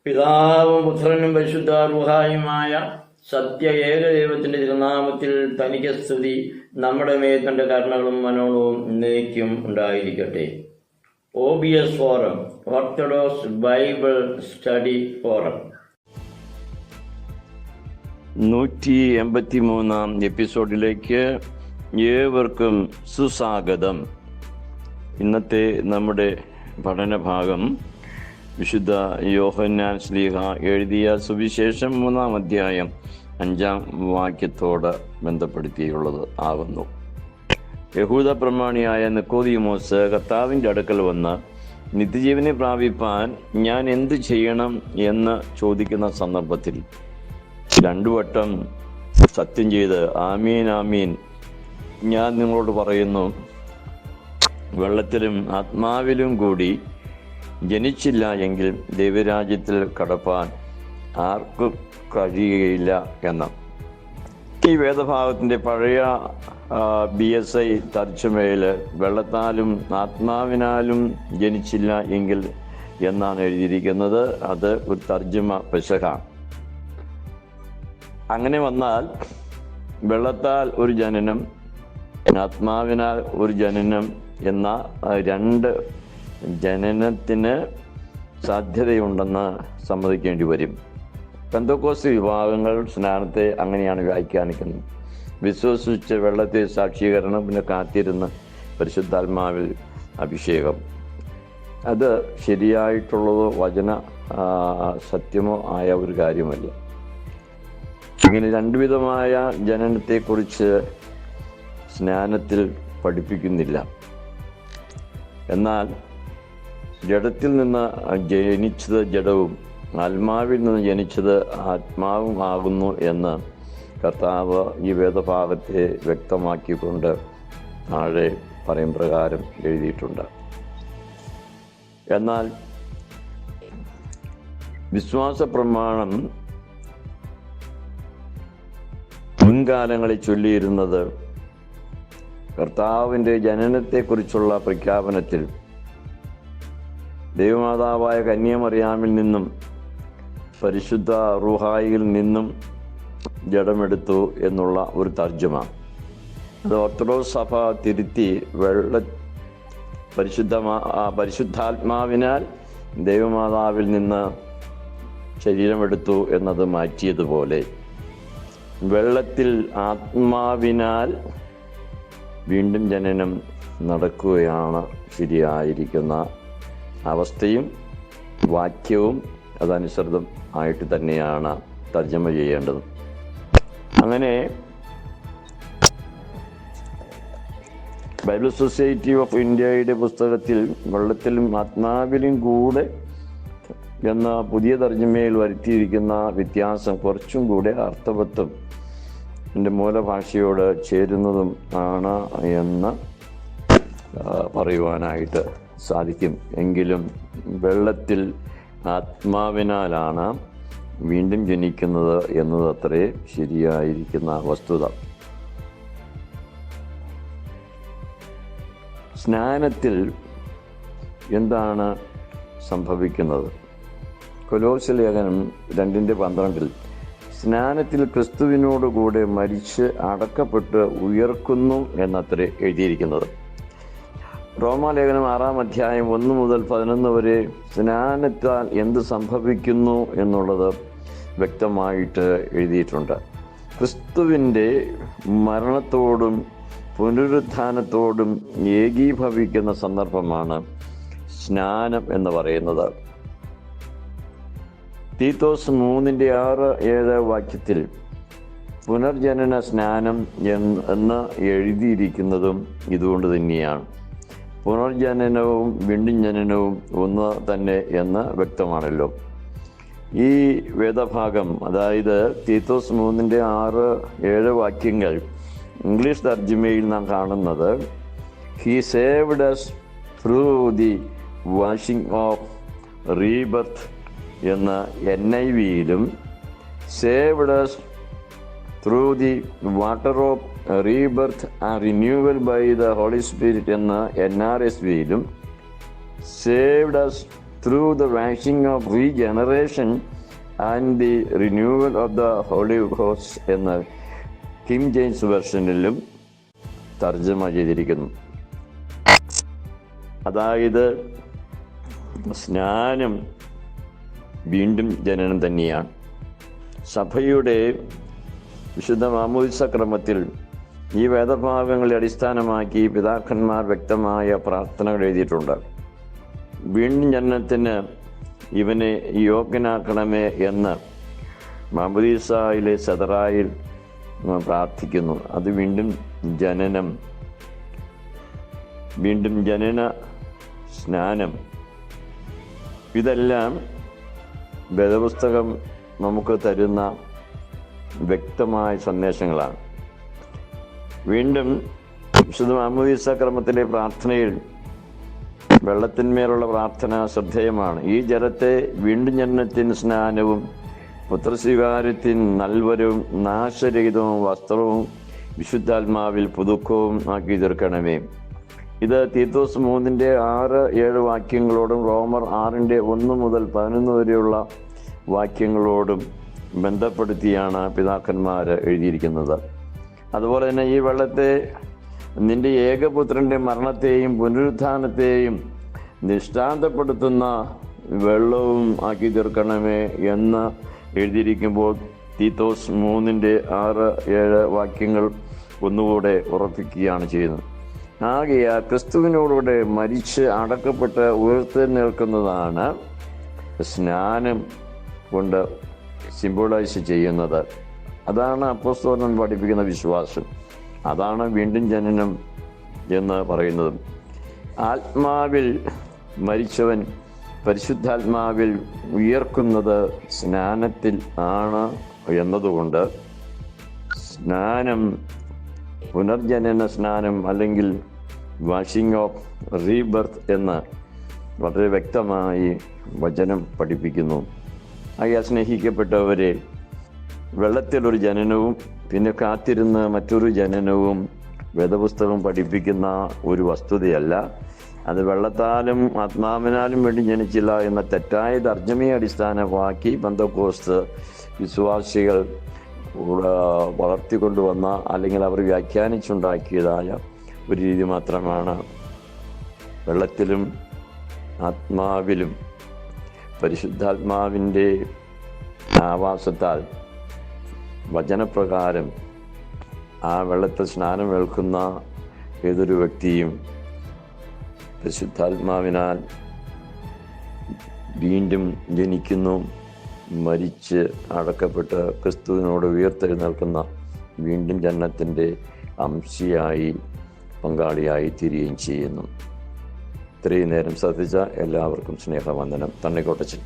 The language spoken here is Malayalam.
പിതാവും പുത്രനും പരിശുദ്ധ റൂഹായുമായ സത്യ ഏകദൈവത്തിന്റെ തിരുനാമത്തിൽ തനിക്ക് സ്തുതി. നമ്മുടെ മേൽ തന്റെ കരുണകളും മനോണവും എന്നേക്കും ഉണ്ടായിരിക്കട്ടെ. OBS forum, orthodox Bible study forum, 183-ാം എപ്പിസോഡിലേക്ക് ഏവർക്കും സുസ്വാഗതം. ഇന്നത്തെ നമ്മുടെ പഠനഭാഗം വിശുദ്ധ യോഹന്നാൻ ശ്ലീഹ എഴുതിയ സുവിശേഷം 3-ാം അധ്യായം 5-ാം വാക്യത്തോട് ബന്ധപ്പെടുത്തിയുള്ളത് ആകുന്നു. യഹൂദ പ്രമാണിയായ നിക്കോദീമോസ് കർത്താവിൻ്റെ അടുക്കൽ വന്ന് നിത്യജീവനെ പ്രാപിപ്പാൻ ഞാൻ എന്ത് ചെയ്യണം എന്ന് ചോദിക്കുന്ന സന്ദർഭത്തിൽ 2 വട്ടം സത്യം ചെയ്ത് ആമീൻ ആമീൻ ഞാൻ നിങ്ങളോട് പറയുന്നു, വെള്ളത്തിലും ആത്മാവിലും കൂടി ജനിച്ചില്ല എങ്കിൽ ദൈവരാജ്യത്തിൽ കടപ്പാൻ ആർക്കും കഴിയുകയില്ല എന്ന്. ഈ വേദഭാഗത്തിൻ്റെ പഴയ BSI തർജ്ജമയിൽ വെള്ളത്താലും ആത്മാവിനാലും ജനിച്ചില്ല എങ്കിൽ എന്നാണ് എഴുതിയിരിക്കുന്നത്. അത് ഒരു തർജ്ജമ പെശക. അങ്ങനെ വന്നാൽ വെള്ളത്താൽ ഒരു ജനനം, ആത്മാവിനാൽ ഒരു ജനനം എന്ന 2 ജനനത്തിന് സാധ്യതയുണ്ടെന്ന് സമ്മതിക്കേണ്ടി വരും. പെന്തക്കോസ്ത് വിഭാഗങ്ങൾ സ്നാനത്തെ അങ്ങനെയാണ് വ്യാഖ്യാനിക്കുന്നത്. വിശ്വസിച്ച് വെള്ളത്തെ സാക്ഷീകരണം, പിന്നെ കാത്തിരുന്ന് പരിശുദ്ധാത്മാവിൽ അഭിഷേകം. അത് ശരിയായിട്ടുള്ളതോ വചന സത്യമോ ആയ ഒരു കാര്യമല്ല. ഇങ്ങനെ 2 വിധമായ ജനനത്തെക്കുറിച്ച് സ്നാനത്തിൽ പഠിപ്പിക്കുന്നില്ല. എന്നാൽ ജഡത്തിൽ നിന്ന് ജനിച്ചത് ജഡവും ആത്മാവിൽ നിന്ന് ജനിച്ചത് ആത്മാവും ആകുന്നു എന്ന് കർത്താവ് ഈ വേദഭാഗത്തെ വ്യക്തമാക്കിക്കൊണ്ട് താഴെ പറയും പ്രകാരം എഴുതിയിട്ടുണ്ട്. എന്നാൽ വിശ്വാസ പ്രമാണം മുൻകാലങ്ങളിൽ ചൊല്ലിയിരുന്നത് കർത്താവിൻ്റെ ജനനത്തെക്കുറിച്ചുള്ള പ്രഖ്യാപനത്തിൽ ദൈവമാതാവായ കന്യാമറിയാമിൽ നിന്നും പരിശുദ്ധ റൂഹായിൽ നിന്നും ജഡമെടുത്തു എന്നുള്ള ഒരു തർജ്ജമ. അത് ഓർത്തഡോക്സ് സഭ തിരുത്തി പരിശുദ്ധാത്മാവിനാൽ ദൈവമാതാവിൽ നിന്ന് ശരീരമെടുത്തു എന്നത് മാറ്റിയതുപോലെ വെള്ളത്തിൽ ആത്മാവിനാൽ വീണ്ടും ജനനം നടക്കുകയാണ് ശരിയായിരിക്കുന്ന അവസ്ഥയും വാക്യവും അതനുസൃതം ആയിട്ട് തന്നെയാണ് തർജ്ജമ ചെയ്യേണ്ടത്. അങ്ങനെ ബൈബിൾ സൊസൈറ്റി ഓഫ് ഇന്ത്യയുടെ പുസ്തകത്തിൽ വെള്ളത്തിലും ആത്മാവിലും കൂടെ എന്ന പുതിയ തർജ്ജമയിൽ വരുത്തിയിരിക്കുന്ന വ്യത്യാസം കുറച്ചും കൂടെ അർത്ഥവത്തും എൻ്റെ മൂലഭാഷയോട് ചേരുന്നതും ആണ് എന്ന് പറയുവാനായിട്ട് സാധിക്കും. എങ്കിലും വെള്ളത്തിൽ ആത്മാവിനാലാണ് വീണ്ടും ജനിക്കുന്നത് എന്നത് അത്രേ ശരിയായിരിക്കുന്ന വസ്തുത. സ്നാനത്തിൽ എന്താണ് സംഭവിക്കുന്നത്? കൊലോസ്യ ലേഖനം 2:12 സ്നാനത്തിൽ ക്രിസ്തുവിനോടുകൂടെ മരിച്ച് അടക്കപ്പെട്ട് ഉയർക്കുന്നു എന്നത്രേ എഴുതിയിരിക്കുന്നത്. റോമാലേഖനം 6-ാം അധ്യായം 1 മുതൽ 11 വരെ സ്നാനത്താൽ എന്ത് സംഭവിക്കുന്നു എന്നുള്ളത് വ്യക്തമായിട്ട് എഴുതിയിട്ടുണ്ട്. ക്രിസ്തുവിൻ്റെ മരണത്തോടും പുനരുത്ഥാനത്തോടും ഏകീഭവിക്കുന്ന സന്ദർഭമാണ് സ്നാനം എന്ന് പറയുന്നത്. തീത്തോസ് 3:6-7 വാക്യത്തിൽ പുനർജനന സ്നാനം എന്ന് എഴുതിയിരിക്കുന്നതും ഇതുകൊണ്ട് തന്നെയാണ്. പുനർജനനവും വീണ്ടും ജനനവും ഒന്ന് തന്നെ എന്ന് വ്യക്തമാണല്ലോ. ഈ വേദഭാഗം, അതായത് തീത്തോസ് 3:6-7 വാക്യങ്ങൾ ഇംഗ്ലീഷ് തർജ്ജമയിൽ നാം കാണുന്നത് he saved us through the washing of rebirth എന്ന NIV-യിലും saved us through the water of rebirth and renewal by the Holy Spirit എന്ന NRSV-യിലും saved us through the washing of regeneration and the renewal of the Holy Ghost എന്ന് കിം ജെയിംസ് വെർഷനിലും തർജ്ജമ ചെയ്തിരിക്കുന്നു. അതായത് സ്നാനം വീണ്ടും ജനനം തന്നെയാണ്. സഭയുടെ വിശുദ്ധ മാമോദീസ ക്രമത്തിൽ ഈ വേദഭാഗങ്ങളെ അടിസ്ഥാനമാക്കി പിതാക്കന്മാർ വ്യക്തമായ പ്രാർത്ഥനകൾ എഴുതിയിട്ടുണ്ട്. വീണ്ടും ജനനത്തിന് ഇവനെ യോഗ്യനാക്കണമേ എന്ന് മാമോദീസയിലെ സദറായിൽ പ്രാർത്ഥിക്കുന്നു. അത് വീണ്ടും ജനന സ്നാനം, ഇതെല്ലാം വേദപുസ്തകം നമുക്ക് തരുന്ന വ്യക്തമായ സന്ദേശങ്ങളാണ്. വീണ്ടും വിശുദ്ധ മാമോദീസ ക്രമത്തിലെ പ്രാർത്ഥനയിൽ വെള്ളത്തിന്മേലുള്ള പ്രാർത്ഥന ശ്രദ്ധേയമാണ്. ഈ ജലത്തെ വീണ്ടും ജനനത്തിന് സ്നാനവും പുത്രസ്വീകാര്യത്തിന് നൽവരവും നാശരഹിതവും വസ്ത്രവും വിശുദ്ധാത്മാവിൽ പുതുക്കവും ആക്കി തീർക്കണമേ. ഇത് തീത്തോസ് 3:6-7 വാക്യങ്ങളോടും റോമർ 6:1-11 വരെയുള്ള വാക്യങ്ങളോടും ബന്ധപ്പെടുത്തിയാണ് പിതാക്കന്മാർ എഴുതിയിരിക്കുന്നത്. അതുപോലെ തന്നെ ഈ വെള്ളത്തെ നിന്റെ ഏകപുത്രൻ്റെ മരണത്തെയും പുനരുത്ഥാനത്തെയും ദൃഷ്ടാന്തപ്പെടുത്തുന്ന വെള്ളവും ആക്കി തീർക്കണമേ എന്ന് എഴുതിയിരിക്കുമ്പോൾ തീത്തോസ് 3:6-7 വാക്യങ്ങൾ ഒന്നുകൂടെ ഉറപ്പിക്കുകയാണ് ചെയ്യുന്നത്. ആകയാൽ ക്രിസ്തുവിനോടുകൂടെ മരിച്ച് അടക്കപ്പെട്ട് ഉയർത്തെഴുന്നേൽക്കുന്നതാണ് സ്നാനം കൊണ്ട് സിംബോളൈസ് ചെയ്യുന്നത്. അതാണ് അപ്പോസ്തലൻ പഠിപ്പിക്കുന്ന വിശ്വാസം. അതാണ് വീണ്ടും ജനനം എന്ന് പറയുന്നത്. ആത്മാവിൽ മരിച്ചവൻ പരിശുദ്ധാത്മാവിൽ ഉയർക്കുന്നത് സ്നാനത്തിൽ ആണ് എന്നതുകൊണ്ട് സ്നാനം പുനർജനന സ്നാനം അല്ലെങ്കിൽ വാഷിംഗ് ഓഫ് റീബർത്ത് എന്ന് വളരെ വ്യക്തമായി വചനം പഠിപ്പിക്കുന്നു. ആകയാൽ സ്നേഹിക്കപ്പെട്ടവരെ, വെള്ളത്തിലൊരു ജനനവും പിന്നെ കാത്തിരുന്ന് മറ്റൊരു ജനനവും വേദപുസ്തകം പഠിപ്പിക്കുന്ന ഒരു വസ്തുതയല്ല. അത് വെള്ളത്താലും ആത്മാവിനാലും വേണ്ടി ജനിച്ചില്ല എന്ന തെറ്റായ തർജ്ജമയെ അടിസ്ഥാനമാക്കി പെന്തക്കോസ്ത് വിശ്വാസികൾ വളർത്തിക്കൊണ്ടുവന്ന അല്ലെങ്കിൽ അവർ വ്യാഖ്യാനിച്ചുണ്ടാക്കിയതായ ഒരു രീതി മാത്രമാണ്. വെള്ളത്തിലും ആത്മാവിലും പരിശുദ്ധാത്മാവിൻ്റെ ആവാസത്താൽ വചനപ്രകാരം ആ വെള്ളത്തിൽ സ്നാനം ഏൽക്കുന്ന ഏതൊരു വ്യക്തിയും പരിശുദ്ധാത്മാവിനാൽ വീണ്ടും ജനിക്കുന്നു. മരിച്ച് അടക്കപ്പെട്ട് ക്രിസ്തുവിനോട് ഉയർത്തെഴുന്നേൽക്കുന്ന വീണ്ടും ജനനത്തിൻ്റെ അംശിയായി പങ്കാളിയായി തീരുകയും ചെയ്യുന്നു. ഇത്രയും നേരം ശ്രദ്ധിച്ച എല്ലാവർക്കും സ്നേഹവന്ദനം. തണ്ണിക്കോട്ടച്ചൻ.